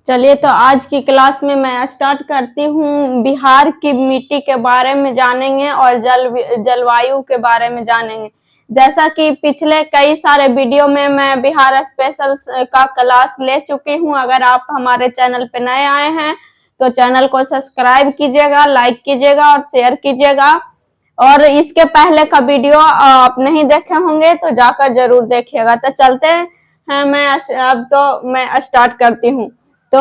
चलिए, तो आज की क्लास में मैं स्टार्ट करती हूँ। बिहार की मिट्टी के बारे में जानेंगे और जलवायु के बारे में जानेंगे। जैसा कि पिछले कई सारे वीडियो में मैं बिहार स्पेशल का क्लास ले चुकी हूँ। अगर आप हमारे चैनल पे नए आए हैं तो चैनल को सब्सक्राइब कीजिएगा, लाइक कीजिएगा और शेयर कीजिएगा। और इसके पहले का वीडियो आप नहीं देखे होंगे तो जाकर जरूर देखिएगा। तो चलते हैं, मैं स्टार्ट करती हूँ। तो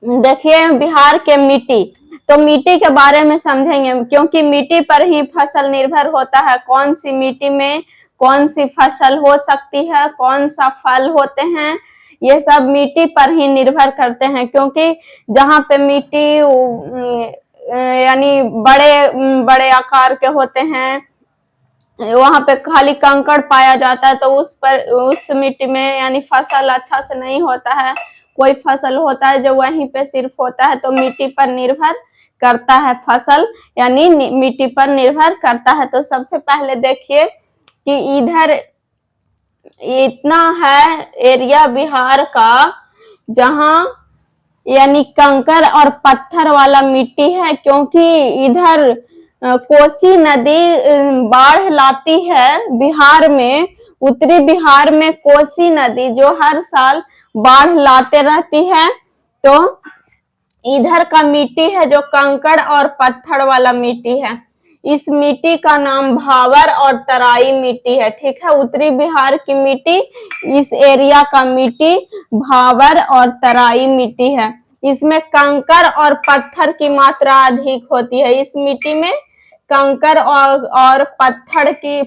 देखिए, बिहार के मिट्टी, तो मिट्टी के बारे में समझेंगे, क्योंकि मिट्टी पर ही फसल निर्भर होता है। कौन सी मिट्टी में कौन सी फसल हो सकती है, कौन सा फल होते हैं, ये सब मिट्टी पर ही निर्भर करते हैं। क्योंकि जहाँ पे मिट्टी यानी बड़े बड़े आकार के होते हैं, वहां पे खाली कंकड़ पाया जाता है, तो उस मिट्टी में यानी फसल अच्छा से नहीं होता है। कोई फसल होता है जो वहीं पे सिर्फ होता है, तो मिट्टी पर निर्भर करता है फसल, यानी मिट्टी पर निर्भर करता है। तो सबसे पहले देखिए कि इधर इतना है एरिया बिहार का जहां यानी कंकड़ और पत्थर वाला मिट्टी है, क्योंकि इधर कोसी नदी बाढ़ लाती है बिहार में। उत्तरी बिहार में कोसी नदी जो हर साल बाढ़ लाते रहती है, तो इधर का मिट्टी है जो कंकड़ और पत्थर वाला मिट्टी है। इस मिट्टी का नाम भावर और तराई मिट्टी है। ठीक है, उत्तरी बिहार की मिट्टी, इस एरिया का मिट्टी भावर और तराई मिट्टी है। इसमें कंकड़ और पत्थर की मात्रा अधिक होती है। इस मिट्टी में कंकड़ और पत्थर की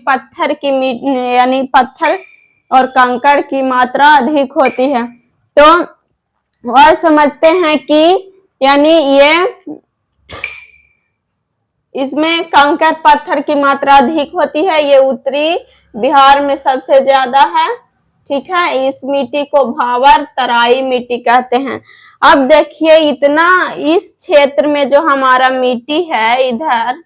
यानी पत्थर और कंकड़ की मात्रा अधिक होती है। तो और समझते हैं कि यानी ये इसमें कंकड़ पत्थर की मात्रा अधिक होती है। ये उत्तरी बिहार में सबसे ज्यादा है। ठीक है, इस मिट्टी को भावर तराई मिट्टी कहते हैं। अब देखिए, इतना इस क्षेत्र में जो हमारा मिट्टी है, इधर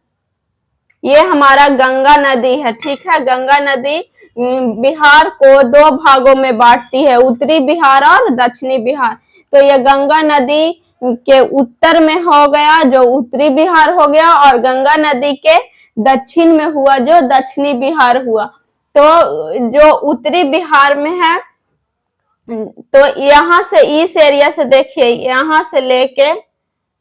ये हमारा गंगा नदी है। ठीक है, गंगा नदी बिहार को दो भागों में बांटती है, उत्तरी बिहार और दक्षिणी बिहार। तो ये गंगा नदी के उत्तर में हो गया जो उत्तरी बिहार हो गया, और गंगा नदी के दक्षिण में हुआ जो दक्षिणी बिहार हुआ। तो जो उत्तरी बिहार में है, तो यहाँ से इस एरिया से देखिए, यहाँ से लेके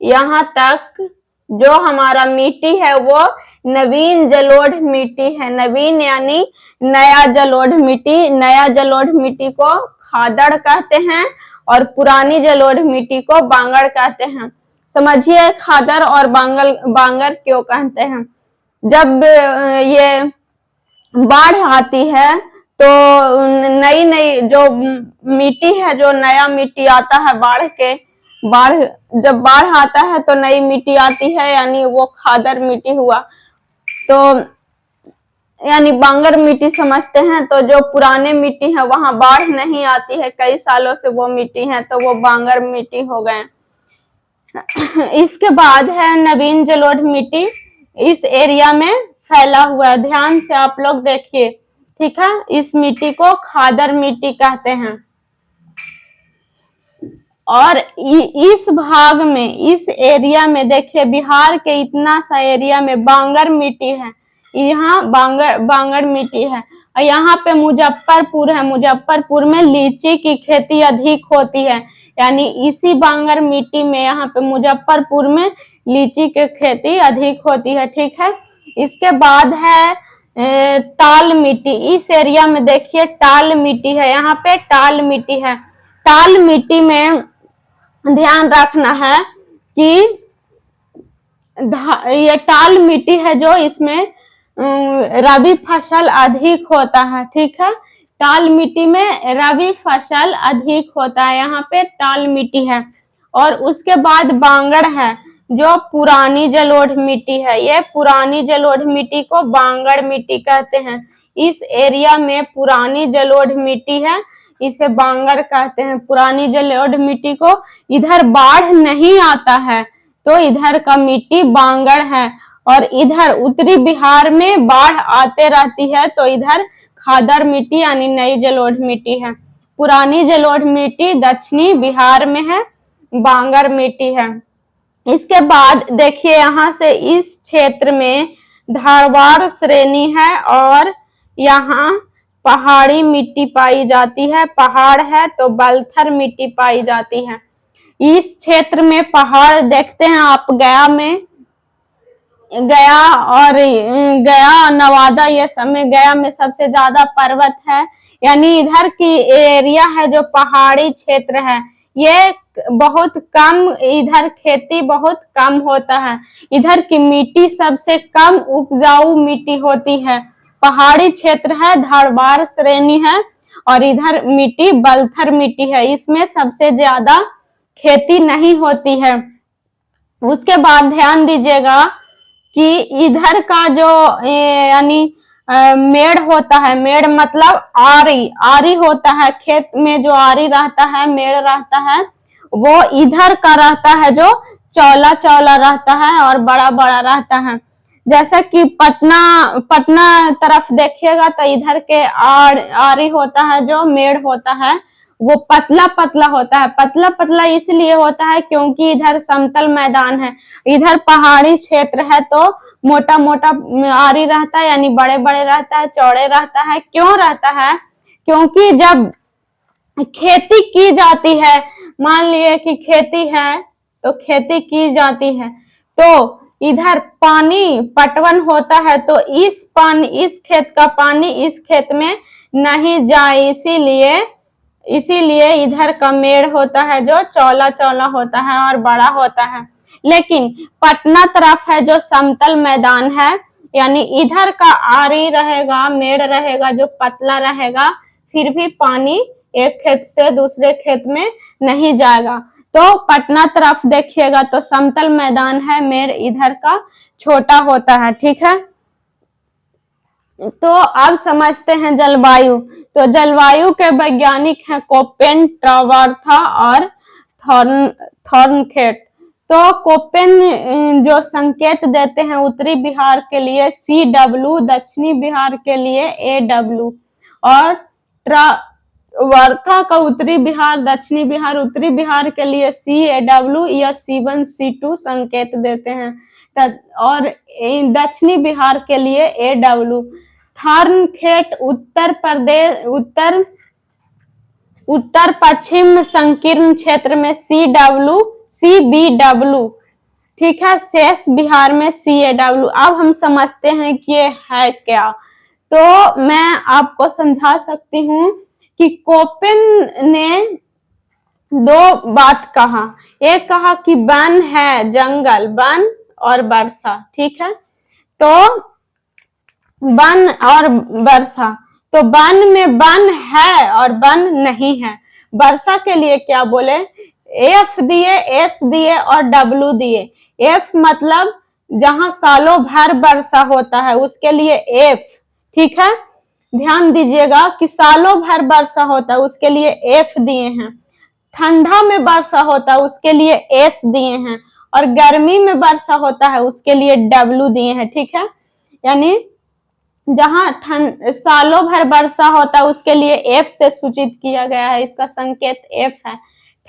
यहाँ तक जो हमारा मिट्टी है वो नवीन जलोढ़ मिट्टी है। नवीन यानी नया जलोढ़ मिट्टी। नया जलोढ़ मिट्टी को खादड़ कहते हैं और पुरानी जलोढ़ मिट्टी को बांगड़ कहते हैं। समझिए खादड़ और बांगर क्यों कहते हैं। जब ये बाढ़ आती है तो नई जो मिट्टी है, जो नया मिट्टी आता है जब बाढ़ आता है तो नई मिट्टी आती है, यानी वो खादर मिट्टी हुआ। तो यानी बांगर मिट्टी समझते हैं। तो जो पुराने मिट्टी है वहां बाढ़ नहीं आती है, कई सालों से वो मिट्टी है, तो वो बांगर मिट्टी हो गए। इसके बाद है नवीन जलोढ़ मिट्टी, इस एरिया में फैला हुआ है। ध्यान से आप लोग देखिए। ठीक है, इस मिट्टी को खादर मिट्टी कहते हैं। और इस भाग में, इस एरिया में देखिए, बिहार के इतना सा एरिया में बांगर मिट्टी है। यहाँ बांगर मिट्टी है। और यहाँ पे मुजफ्फरपुर है। मुजफ्फरपुर में लीची की खेती अधिक होती है, यानी इसी बांगर मिट्टी में यहाँ पे मुजफ्फरपुर में लीची की खेती अधिक होती है। ठीक है, इसके बाद है टाल मिट्टी। इस एरिया में देखिए टाल मिट्टी है, यहाँ पे टाल मिट्टी है। टाल मिट्टी में ध्यान रखना है कि ये टाल मिट्टी है जो इसमें रबी फसल अधिक होता है। ठीक है, टाल मिट्टी में रबी फसल अधिक होता है, यहाँ पे टाल मिट्टी है। और उसके बाद बांगड़ है जो पुरानी जलोढ़ मिट्टी है। ये पुरानी जलोढ़ मिट्टी को बांगड़ मिट्टी कहते हैं। इस एरिया में पुरानी जलोढ़ मिट्टी है, इसे बांगड़ कहते हैं। पुरानी जलोढ़ मिट्टी को इधर बाढ़ नहीं आता है, तो इधर का मिट्टी बांगड़ है। और इधर उत्तरी बिहार में बाढ़ आते रहती है, तो इधर खादर मिट्टी यानी नई जलोढ़ मिट्टी है। पुरानी जलोढ़ मिट्टी दक्षिणी बिहार में है, बांगर मिट्टी है। इसके बाद देखिए यहाँ से इस क्षेत्र में धारवाड़ श्रेणी है और यहाँ पहाड़ी मिट्टी पाई जाती है, पहाड़ है तो बलथर मिट्टी पाई जाती है। इस क्षेत्र में पहाड़ देखते हैं आप, गया और गया नवादा ये सब में, गया में सबसे ज्यादा पर्वत है, यानी इधर की एरिया है जो पहाड़ी क्षेत्र है, ये बहुत कम, इधर खेती बहुत कम होता है, इधर की मिट्टी सबसे कम उपजाऊ मिट्टी होती है, पहाड़ी क्षेत्र है, धारवाड़ श्रेणी है और इधर मिट्टी बलथर मिट्टी है, इसमें सबसे ज्यादा खेती नहीं होती है। उसके बाद ध्यान दीजिएगा कि इधर का जो यानी मेड़ होता है, मेड़ मतलब आरी होता है, खेत में जो आरी रहता है, मेड़ रहता है, वो इधर का रहता है जो चौला चौला रहता है और बड़ा बड़ा रहता है। जैसा कि पटना तरफ देखिएगा तो इधर के आरी होता है, जो मेड़ होता है वो पतला पतला होता है, पतला पतला इसलिए होता है क्योंकि इधर समतल मैदान है, इधर पहाड़ी क्षेत्र है तो मोटा मोटा आरी रहता है, यानी बड़े बड़े रहता है, चौड़े रहता है। क्यों रहता है? क्योंकि जब खेती की जाती है, मान लिए कि खेती है तो खेती की जाती है तो इधर पानी पटवन होता है तो इस खेत का पानी इस खेत में नहीं जाए, इसीलिए इधर का मेड़ होता है जो चौला चौला होता है और बड़ा होता है। लेकिन पटना तरफ है जो समतल मैदान है, यानी इधर का आरी रहेगा, मेड़ रहेगा जो पतला रहेगा, फिर भी पानी एक खेत से दूसरे खेत में नहीं जाएगा। तो पटना तरफ देखिएगा तो समतल मैदान है, मेड़ इधर का छोटा होता है, ठीक है। तो अब समझते हैं जलवायु। तो जलवायु के वैज्ञानिक हैं कोपेन, ट्रावर्था और थॉर्नखेट। तो कोपेन जो संकेत देते हैं उत्तरी बिहार के लिए CW, दक्षिणी बिहार के लिए AW और ट्रावर्था का उत्तरी बिहार, दक्षिणी बिहार, उत्तरी बिहार के लिए CAW या C1, C2 संकेत देते हैं और दक्षिणी बिहार के लिए AW। थॉर्नखेट उत्तर पश्चिम संकीर्ण क्षेत्र में CBW, ठीक है, शेष बिहार में CAW। अब हम समझते हैं कि ये है क्या। तो मैं आपको समझा सकती हूँ कि कोपेन ने दो बात कहा, एक कहा कि वन है, जंगल, वन और वर्षा, ठीक है। तो वन और वर्षा, तो वन में वन है और वन नहीं है। वर्षा के लिए क्या बोले? F दिए, S दिए और W दिए। F मतलब जहां सालों भर वर्षा होता है उसके लिए F, ठीक है। ध्यान दीजिएगा कि सालों भर वर्षा होता है उसके लिए F दिए हैं। ठंडा में वर्षा होता है उसके लिए S दिए हैं और गर्मी में वर्षा होता है उसके लिए W दिए हैं, ठीक है। यानी जहां सालों भर वर्षा होता है उसके लिए F से सूचित किया गया है, इसका संकेत F है।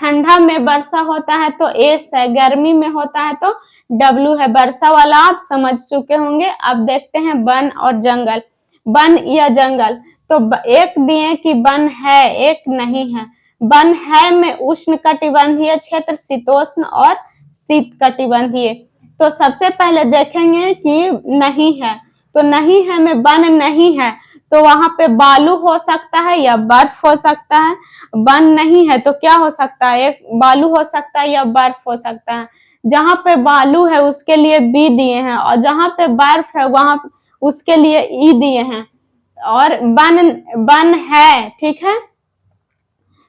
ठंडा में वर्षा होता है तो S है, गर्मी में होता है तो W है। वर्षा वाला आप समझ चुके होंगे। अब देखते हैं वन और जंगल, वन या जंगल। तो एक दिए कि वन है, एक नहीं है। वन है में उष्ण कटिबंधीय क्षेत्र, शीतोष्ण और शीत कटिबंधीय। तो सबसे पहले देखेंगे कि नहीं है, तो नहीं है में वन नहीं है तो वहां पे बालू हो सकता है या बर्फ हो सकता है। वन नहीं है तो क्या हो सकता है? एक बालू हो सकता है या बर्फ हो सकता है। जहां पे बालू है उसके लिए B दिए हैं और जहां पे बर्फ है वहां उसके लिए E दिए हैं। और वन है, ठीक है।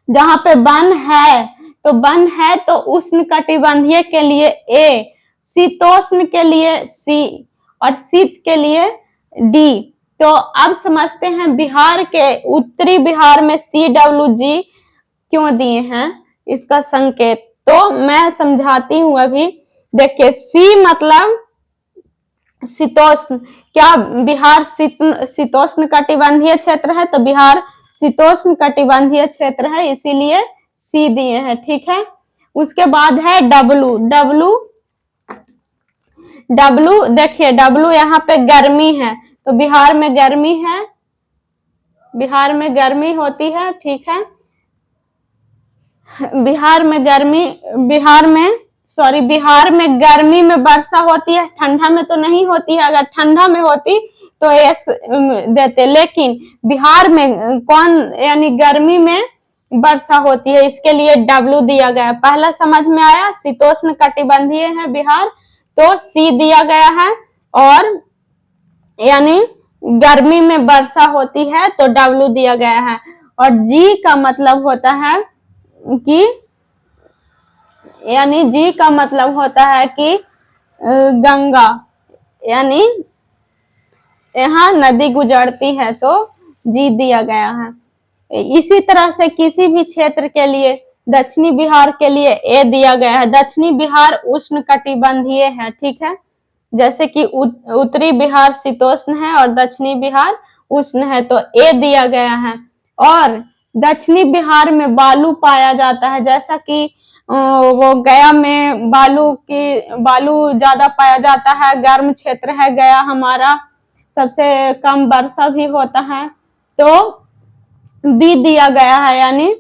जहां पे वन है तो उष्ण कटिबंधीय के लिए A, शीतोष्ण के लिए C और शीत के लिए D। तो अब समझते हैं बिहार के उत्तरी बिहार में CWG क्यों दिए हैं इसका संकेत। तो मैं समझाती हूँ अभी। देखिए C मतलब शीतोष्ण, क्या बिहार शीतोष्ण कटिबंधीय क्षेत्र है? तो बिहार शीतोष्ण कटिबंधीय क्षेत्र है, इसीलिए सी दिए हैं। ठीक है, उसके बाद है डब्लू। डब्लू डब्लू देखिए, डब्लू यहाँ पे गर्मी है, तो बिहार में गर्मी है, बिहार में गर्मी होती है। ठीक है, बिहार में गर्मी, बिहार में गर्मी में वर्षा होती है, ठंडा में तो नहीं होती है। अगर ठंडा में होती तो एस देते, लेकिन बिहार में कौन, यानी गर्मी में वर्षा होती है, इसके लिए डब्लू दिया गया। पहला समझ में आया, शीतोष्ण कटिबंधीय है बिहार, तो सी दिया गया है, और यानी गर्मी में वर्षा होती है तो डब्लू दिया गया है। और जी का मतलब होता है कि, यानी जी का मतलब होता है कि गंगा, यानी यहाँ नदी गुजरती है, तो जी दिया गया है। इसी तरह से किसी भी क्षेत्र के लिए, दक्षिणी बिहार के लिए ए दिया गया है। दक्षिणी बिहार उष्ण कटिबंधीय है। ठीक है, जैसे कि उत्तरी बिहार शीतोष्ण है और दक्षिणी बिहार उष्ण है, तो ए दिया गया है। और दक्षिणी बिहार में बालू पाया जाता है, जैसा कि वो गया में बालू ज्यादा पाया जाता है, गर्म क्षेत्र है गया हमारा, सबसे कम वर्षा भी होता है, तो बी दिया गया है, यानी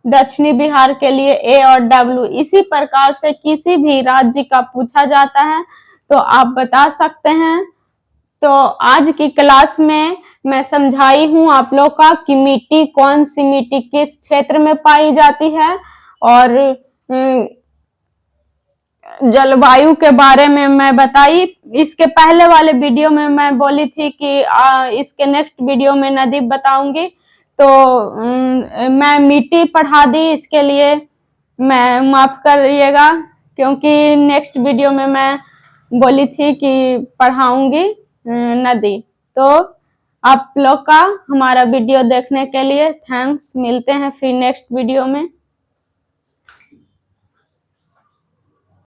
दक्षिणी बिहार के लिए ए और डब्लू। इसी प्रकार से किसी भी राज्य का पूछा जाता है तो आप बता सकते हैं। तो आज की क्लास में मैं समझाई हूं आप लोग का कि मिट्टी, कौन सी मिट्टी किस क्षेत्र में पाई जाती है, और जलवायु के बारे में मैं बताई। इसके पहले वाले वीडियो में मैं बोली थी कि इसके नेक्स्ट वीडियो में नदी बताऊंगी, तो मैं मिट्टी पढ़ा दी, इसके लिए मैं माफ करिएगा, क्योंकि नेक्स्ट वीडियो में मैं बोली थी कि पढ़ाऊंगी नदी। तो आप लोग का हमारा वीडियो देखने के लिए थैंक्स। मिलते हैं फिर नेक्स्ट वीडियो में।